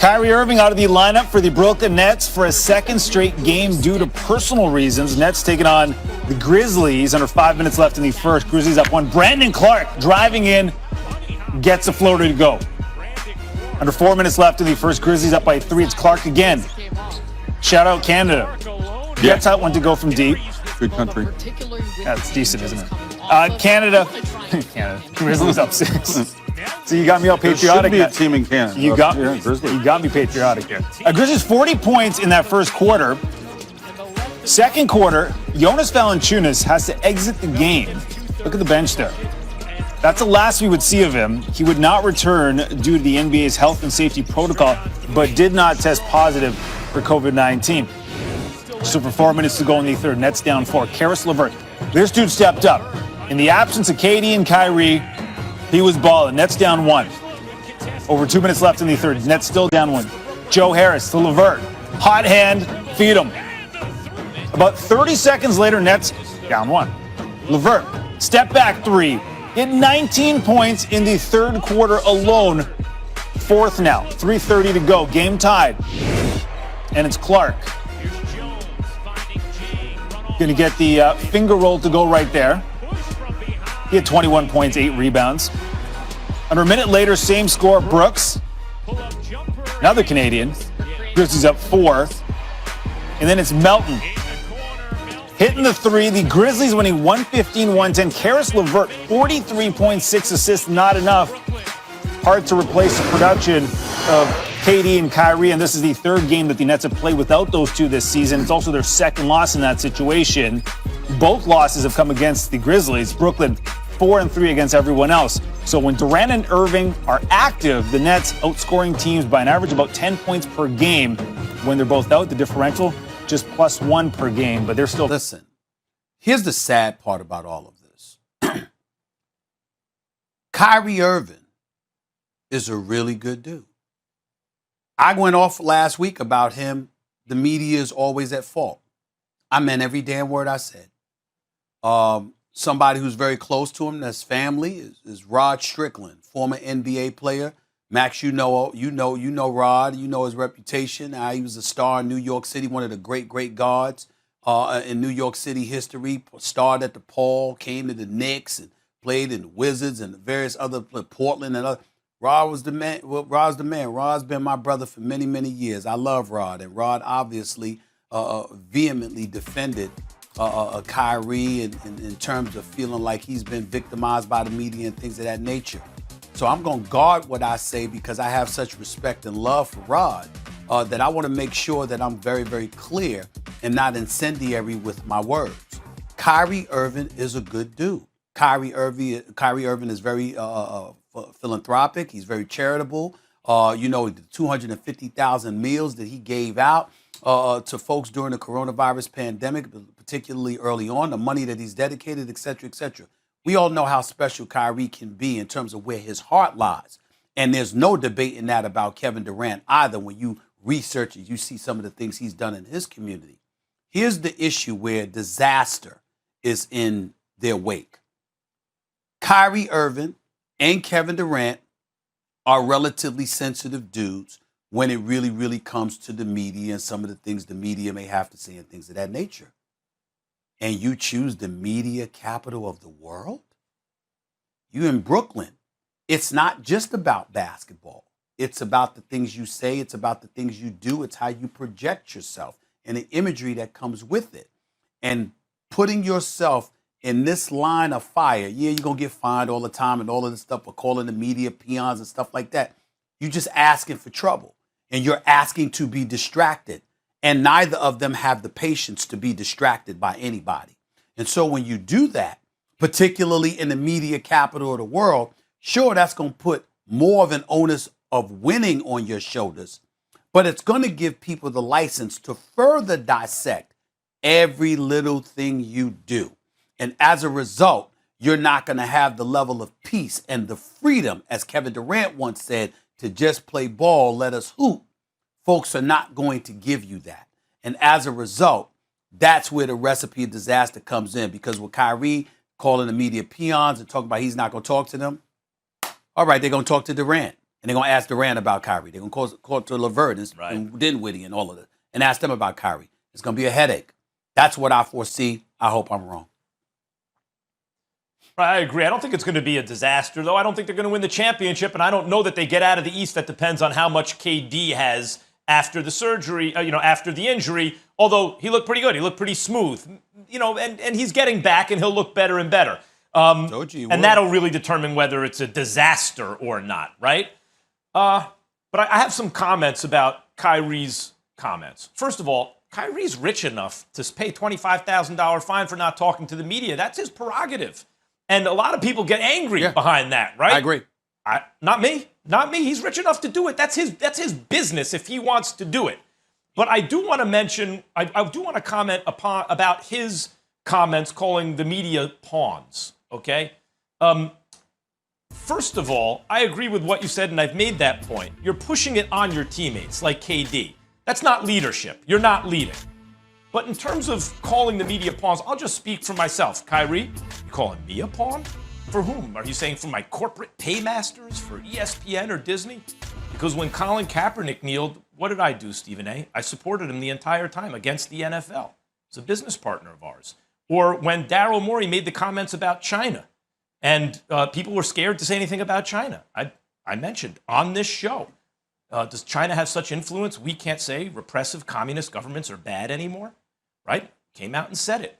Kyrie Irving out of the lineup for the Brooklyn Nets for a second straight game due to personal reasons. Nets taking on the Grizzlies under 5 minutes left in the first. Grizzlies up one. Brandon Clark driving in, gets a floater to go. Under 4 minutes left in the first. Grizzlies up by 3. It's Clark again. Shout out Canada. Gets out one to go from deep. Good country. That's decent, isn't it? Canada. Grizzlies up 6. So you got me all patriotic. There should be a team in Canada. You got me patriotic here. Grizzlies 40 points in that first quarter. Second quarter, Jonas Valanciunas has to exit the game. Look at the bench there. That's the last we would see of him. He would not return due to the NBA's health and safety protocol, but did not test positive for COVID-19. So for 4 minutes to go in the third, Nets down 4. Karis LeVert, this dude stepped up. In the absence of KD and Kyrie, he was balling. Nets down 1. Over 2 minutes left in the third. Nets still down 1. Joe Harris to LeVert. Hot hand, feed him. About 30 seconds later, Nets down 1. LeVert, step back 3. Hit 19 points in the third quarter alone. Fourth now. 3:30 to go. Game tied. And it's Clark. Going to get the finger roll to go right there. He had 21 points, 8 rebounds. Under a minute later, same score, Brooks. Another Canadian. Grizzlies up 4. And then it's Melton. Hitting the 3. The Grizzlies winning 115-110. Karis LeVert, 43.6 assists, not enough. Hard to replace the production of KD and Kyrie, and this is the third game that the Nets have played without those two this season. It's also their second loss in that situation. Both losses have come against the Grizzlies. Brooklyn 4-3 against everyone else. So when Durant and Irving are active, the Nets outscoring teams by an average about 10 points per game. When they're both out, the differential just +1 per game, but they're still... Listen, here's the sad part about all of this. Kyrie Irving is a really good dude. I went off last week about him. The media is always at fault. I meant every damn word I said. Somebody who's very close to him, that's family, is Rod Strickland, former NBA player. Max, you know Rod. You know his reputation. He was a star in New York City, one of the great guards in New York City history. Starred at the Paul, came to the Knicks, and played in the Wizards and various other, Portland and other. Rod was the man. Well, Rod's the man. Rod's been my brother for many, many years. I love Rod, and Rod obviously vehemently defended Kyrie in terms of feeling like he's been victimized by the media and things of that nature. So I'm going to guard what I say because I have such respect and love for Rod that I want to make sure that I'm very, very clear and not incendiary with my words. Kyrie Irving is a good dude. Kyrie Irving is very philanthropic. He's very charitable. The 250,000 meals that he gave out to folks during the coronavirus pandemic, particularly early on, the money that he's dedicated, et cetera, et cetera. We all know how special Kyrie can be in terms of where his heart lies. And there's no debate in that about Kevin Durant either when you research it, you see some of the things he's done in his community. Here's the issue where disaster is in their wake. Kyrie Irving and Kevin Durant are relatively sensitive dudes when it really, really comes to the media and some of the things the media may have to say and things of that nature. And you choose the media capital of the world? You in Brooklyn. It's not just about basketball. It's about the things you say. It's about the things you do. It's how you project yourself and the imagery that comes with it. And putting yourself in this line of fire, you're going to get fined all the time and all of this stuff for calling the media peons and stuff like that. You're just asking for trouble. And you're asking to be distracted. And neither of them have the patience to be distracted by anybody. And so when you do that, particularly in the media capital of the world, sure, that's going to put more of an onus of winning on your shoulders, but it's going to give people the license to further dissect every little thing you do. And as a result, you're not going to have the level of peace and the freedom, as Kevin Durant once said, to just play ball, let us hoop. Folks are not going to give you that. And as a result, that's where the recipe of disaster comes in. Because with Kyrie calling the media peons and talking about he's not going to talk to them, all right, they're going to talk to Durant. And they're going to ask Durant about Kyrie. They're going to call to Levert and Dinwiddie and all of this and ask them about Kyrie. It's going to be a headache. That's what I foresee. I hope I'm wrong. I agree. I don't think it's going to be a disaster, though. I don't think they're going to win the championship, and I don't know that they get out of the East. That depends on how much KD has after the surgery, after the injury, although he looked pretty good. He looked pretty smooth, and he's getting back, and he'll look better and better. And that'll really determine whether it's a disaster or not, right? But I have some comments about Kyrie's comments. First of all, Kyrie's rich enough to pay $25,000 fine for not talking to the media. That's his prerogative. And a lot of people get angry behind that, right? I agree. Not me. Not me. He's rich enough to do it. That's his business if he wants to do it. But I do want to mention, I do want to comment about his comments calling the media pawns, okay? First of all, I agree with what you said, and I've made that point. You're pushing it on your teammates, like KD. That's not leadership. You're not leading. But in terms of calling the media pawns, I'll just speak for myself. Kyrie, you calling me a pawn? For whom? Are you saying for my corporate paymasters, for ESPN or Disney? Because when Colin Kaepernick kneeled, what did I do, Stephen A? I supported him the entire time against the NFL. He's a business partner of ours. Or when Daryl Morey made the comments about China, and people were scared to say anything about China. I mentioned on this show, does China have such influence we can't say repressive communist governments are bad anymore? Right? Came out and said it.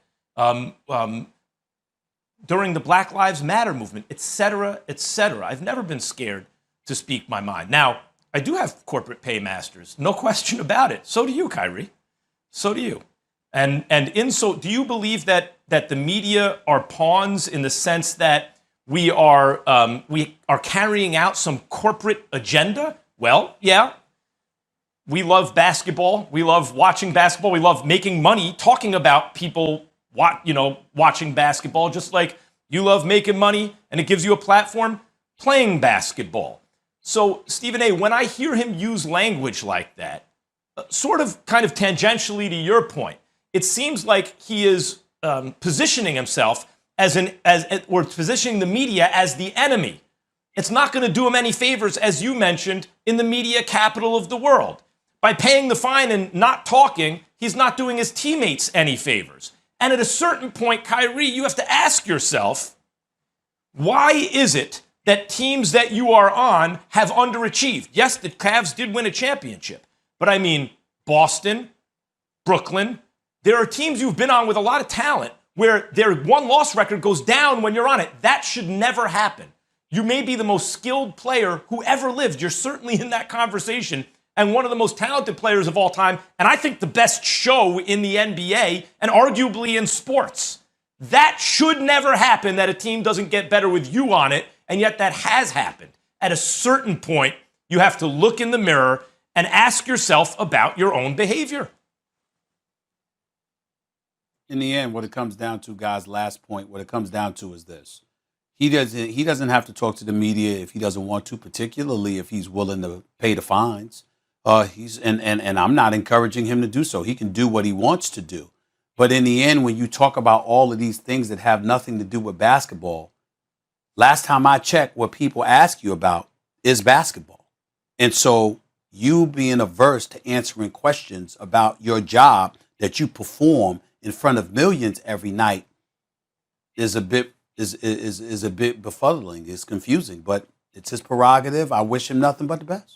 During the Black Lives Matter movement, et cetera, et cetera. I've never been scared to speak my mind. Now, I do have corporate paymasters, no question about it. So do you, Kyrie. So do you. And do you believe that the media are pawns in the sense that we are carrying out some corporate agenda? Well, yeah. We love basketball. We love watching basketball. We love making money talking about people, watching basketball, just like you love making money and it gives you a platform playing basketball. So, Stephen A., when I hear him use language like that, kind of tangentially to your point, it seems like he is positioning himself or positioning the media as the enemy. It's not going to do him any favors, as you mentioned, in the media capital of the world. By paying the fine and not talking, he's not doing his teammates any favors. And at a certain point, Kyrie, you have to ask yourself, why is it that teams that you are on have underachieved? Yes, the Cavs did win a championship. But I mean, Boston, Brooklyn, there are teams you've been on with a lot of talent where their one-loss record goes down when you're on it. That should never happen. You may be the most skilled player who ever lived. You're certainly in that conversation. And one of the most talented players of all time, and I think the best show in the NBA, and arguably in sports. That should never happen, that a team doesn't get better with you on it, and yet that has happened. At a certain point, you have to look in the mirror and ask yourself about your own behavior. In the end, what it comes down to, guys, last point, what it comes down to is this. He doesn't have to talk to the media if he doesn't want to, particularly if he's willing to pay the fines. And I'm not encouraging him to do so. He can do what he wants to do. But in the end, when you talk about all of these things that have nothing to do with basketball, last time I checked, what people ask you about is basketball. And so you being averse to answering questions about your job that you perform in front of millions every night is a bit befuddling. It's confusing, but it's his prerogative. I wish him nothing but the best.